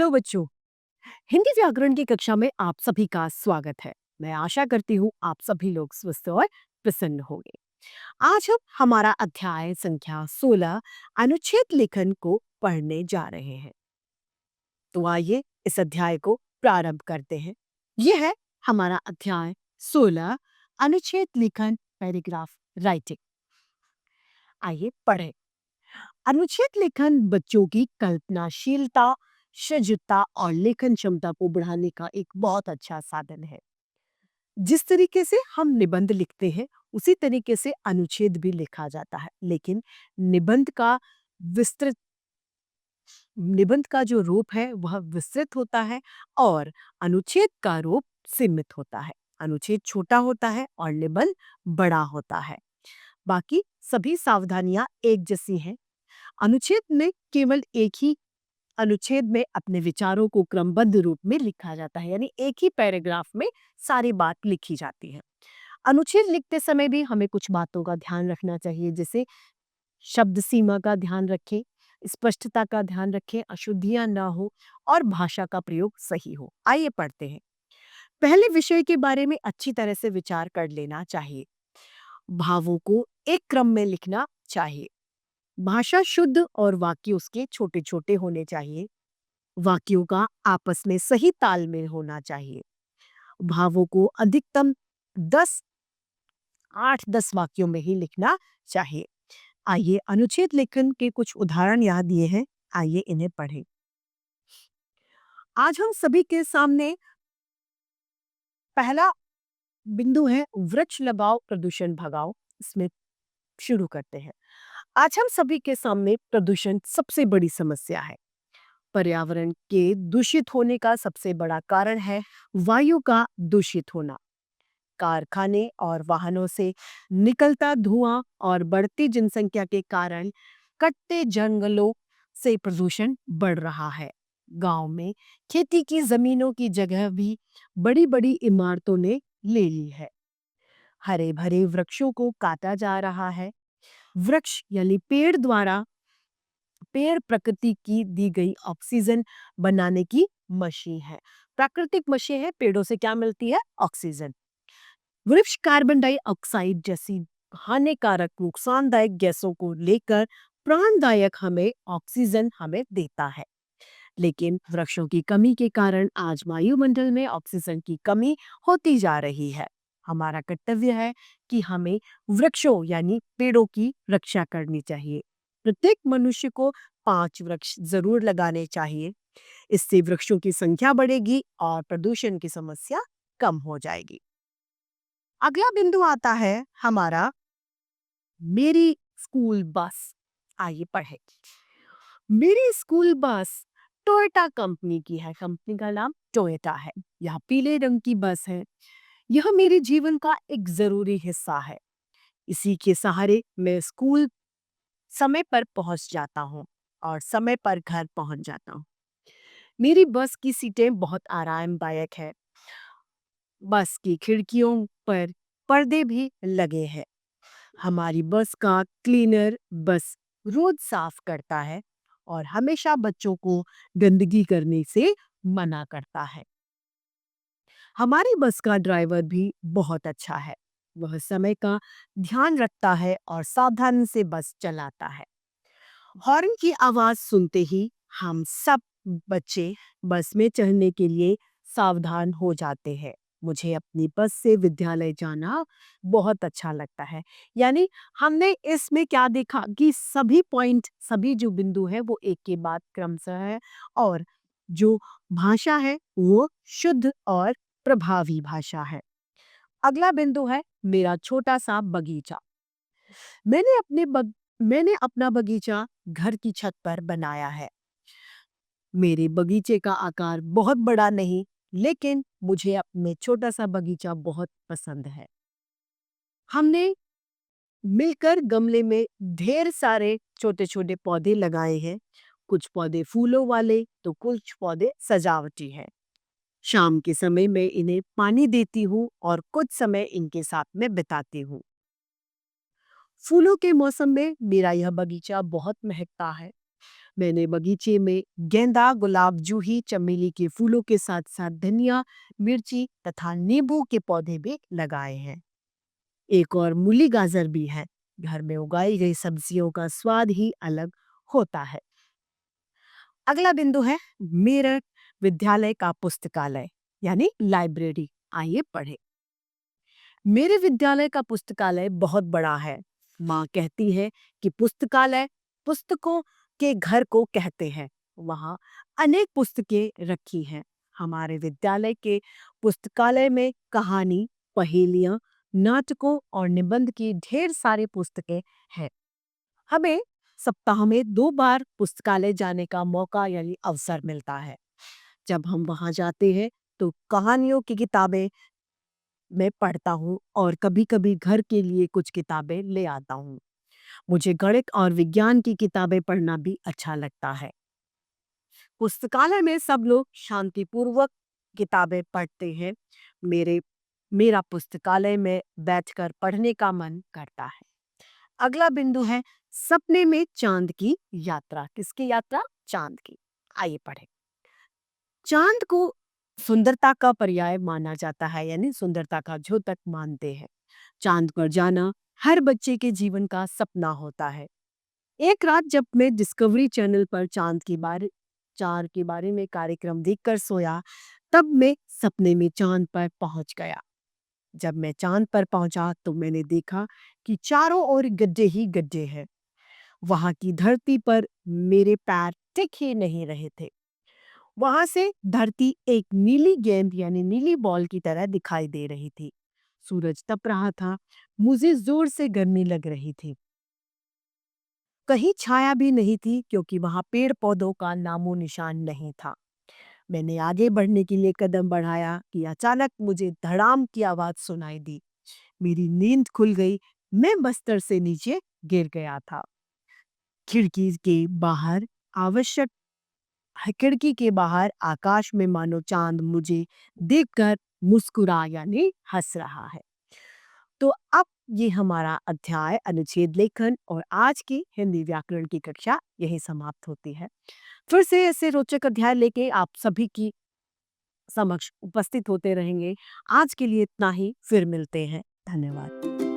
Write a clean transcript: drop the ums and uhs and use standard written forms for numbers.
Hello बच्चों। हिंदी व्याकरण की कक्षा में आप सभी का स्वागत है। मैं आशा करती हूँ आप सभी लोग स्वस्थ और प्रसन्न होंगे। आज हम हमारा अध्याय संख्या 16 अनुच्छेद लेखन को पढ़ने जा रहे हैं। तो आइए इस अध्याय को प्रारंभ करते हैं। यह है हमारा अध्याय 16 अनुच्छेद लेखन पैराग्राफ राइटिंग। आइए पढ़ें। अनुच्छेद लेखन बच्चों की कल्पनाशीलता, सृजनता और लेखन क्षमता को बढ़ाने का एक बहुत अच्छा साधन है। जिस तरीके से हम निबंध लिखते हैं उसी तरीके से अनुच्छेद भी लिखा जाता है, लेकिन निबंध का विस्तृत निबंध का जो रूप है वह विस्तृत होता है और अनुच्छेद का रूप सीमित होता है। अनुच्छेद छोटा होता है और निबंध बड़ा होता है। बाकी सभी सावधानियां एक जैसी हैं। अनुच्छेद में केवल एक ही अनुच्छेद में अपने विचारों को क्रमबद्ध रूप में लिखा जाता है, यानी एक ही पैराग्राफ में सारी बात लिखी जाती है। अनुच्छेद लिखते समय भी हमें कुछ बातों का ध्यान रखना चाहिए, जैसे शब्द सीमा का ध्यान रखें, स्पष्टता का ध्यान रखें, अशुद्धियां ना हो और भाषा का प्रयोग सही हो। आइए पढ़ते हैं। पहले विषय के बारे में अच्छी तरह से विचार कर लेना चाहिए। भावों को एक क्रम में लिखना चाहिए। भाषा शुद्ध और वाक्य उसके छोटे छोटे होने चाहिए। वाक्यों का आपस में सही तालमेल होना चाहिए। भावों को अधिकतम 10 8-10 वाक्यों में ही लिखना चाहिए। आइए अनुच्छेद लेखन के कुछ उदाहरण यहाँ दिए हैं। आइए इन्हें पढ़ें। आज हम सभी के सामने पहला बिंदु है वृक्ष लगाओ प्रदूषण भगाओ। इसमें शुरू करते हैं। आज हम सभी के सामने प्रदूषण सबसे बड़ी समस्या है। पर्यावरण के दूषित होने का सबसे बड़ा कारण है वायु का दूषित होना। कारखाने और वाहनों से निकलता धुआं और बढ़ती जनसंख्या के कारण कटते जंगलों से प्रदूषण बढ़ रहा है। गांव में खेती की जमीनों की जगह भी बड़ी बड़ी इमारतों ने ले ली है। हरे भरे वृक्षों को काटा जा रहा है। वृक्ष यानी पेड़ प्रकृति की दी गई ऑक्सीजन बनाने की मशीन है। प्राकृतिक मशीन है। पेड़ों से क्या मिलती है? ऑक्सीजन। वृक्ष कार्बन डाइऑक्साइड जैसी हानिकारक नुकसानदायक गैसों को लेकर प्राणदायक हमें ऑक्सीजन हमें देता है। लेकिन वृक्षों की कमी के कारण आज वायुमंडल में ऑक्सीजन की कमी होती जा रही है। हमारा कर्तव्य है कि हमें वृक्षों यानी पेड़ों की रक्षा करनी चाहिए। प्रत्येक मनुष्य को 5 वृक्ष जरूर लगाने चाहिए। इससे वृक्षों की संख्या बढ़ेगी और प्रदूषण की समस्या कम हो जाएगी। अगला बिंदु आता है हमारा मेरी स्कूल बस। आइए पढ़े। मेरी स्कूल बस टोयोटा कंपनी की है। कंपनी का नाम टोयोटा है। यह पीले रंग की बस है। यह मेरे जीवन का एक जरूरी हिस्सा है। इसी के सहारे मैं स्कूल समय पर पहुंच जाता हूं और समय पर घर पहुंच जाता हूं। मेरी बस की सीटें बहुत आरामदायक है। बस की खिड़कियों पर पर्दे भी लगे हैं। हमारी बस का क्लीनर बस रोज साफ करता है और हमेशा बच्चों को गंदगी करने से मना करता है। हमारी बस का ड्राइवर भी बहुत अच्छा है। वह समय का ध्यान रखता है और सावधानी से बस चलाता है। हॉर्न की आवाज सुनते ही हम सब बच्चे बस में चढ़ने के लिए सावधान हो जाते हैं। मुझे अपनी बस से विद्यालय जाना बहुत अच्छा लगता है। यानी हमने इसमें क्या देखा कि सभी पॉइंट, सभी जो बिंदु है वो एक के बाद क्रमशः है और जो भाषा है वो शुद्ध और प्रभावी भाषा है। अगला बिंदु है मेरा छोटा सा बगीचा। मैंने अपने बग मैंने अपना बगीचा घर की छत पर बनाया है। मेरे बगीचे का आकार बहुत बड़ा नहीं, लेकिन मुझे अपने छोटा सा बगीचा बहुत पसंद है। हमने मिलकर गमले में ढेर सारे छोटे छोटे पौधे लगाए हैं। कुछ पौधे फूलों वाले तो कुछ पौधे सजावटी हैं। शाम के समय मैं इन्हें पानी देती हूँ और कुछ समय इनके साथ में बिताती हूँ। फूलों के मौसम में मेरा यह बगीचा बहुत महकता है। मैंने बगीचे में गेंदा, गुलाब, जूही, चमेली के फूलों के साथ साथ धनिया, मिर्ची तथा नींबू के पौधे भी लगाए हैं। एक और मूली गाजर भी है। घर में उगाई गई सब्जियों का स्वाद ही अलग होता है। अगला बिंदु है मेरठ विद्यालय का पुस्तकालय यानी लाइब्रेरी। आइए पढ़े। मेरे विद्यालय का पुस्तकालय बहुत बड़ा है। माँ कहती है कि पुस्तकालय पुस्तकों के घर को कहते हैं। वहाँ अनेक पुस्तकें रखी हैं। हमारे विद्यालय के पुस्तकालय में कहानी, पहेलियाँ, नाटकों और निबंध की ढेर सारी पुस्तकें हैं। हमें सप्ताह में 2 बार पुस्तकालय जाने का मौका यानी अवसर मिलता है। जब हम वहाँ जाते हैं तो कहानियों की किताबें मैं पढ़ता हूँ और कभी-कभी घर के लिए कुछ किताबें ले आता हूँ। मुझे गणित और विज्ञान की किताबें पढ़ना भी अच्छा लगता है। पुस्तकालय में सब लोग शांतिपूर्वक किताबें पढ़ते हैं। मेरे मेरा पुस्तकालय में बैठकर पढ़ने का मन करता है। अगला बिंदु है सपने में चांद की यात्रा। किसकी यात्रा? चांद की। आइए पढ़ें। चांद को सुंदरता का पर्याय माना जाता है यानी सुंदरता का द्योतक मानते हैं। चांद पर जाना हर बच्चे के जीवन का सपना होता है। एक रात जब मैं डिस्कवरी चैनल पर चांद के बारे में कार्यक्रम देखकर सोया, तब मैं सपने में चांद पर पहुंच गया। जब मैं चांद पर पहुंचा तो मैंने देखा कि चारों ओर गड्ढे ही गड्ढे हैं। वहां की धरती पर मेरे पैर टिक ही नहीं रहे थे। वहां से धरती एक नीली गेंद यानी नीली बॉल की तरह दिखाई दे रही थी। सूरज तप रहा था। मुझे जोर से गर्मी लग रही थी। कहीं छाया भी नहीं थी क्योंकि वहां पेड़ पौधों का नामो निशान नहीं था। मैंने आगे बढ़ने के लिए कदम बढ़ाया कि अचानक मुझे धड़ाम की आवाज सुनाई दी। मेरी नींद खुल गई। मैं बस्तर से नीचे गिर गया था। खिड़की के बाहर आवश्यक खिड़की के बाहर आकाश में मानो चांद मुझे देखकर मुस्कुरा यानी हंस रहा है। तो अब ये हमारा अध्याय अनुच्छेद लेखन और आज की हिंदी व्याकरण की कक्षा यही समाप्त होती है। फिर से ऐसे रोचक अध्याय लेके आप सभी की समक्ष उपस्थित होते रहेंगे। आज के लिए इतना ही। फिर मिलते हैं। धन्यवाद।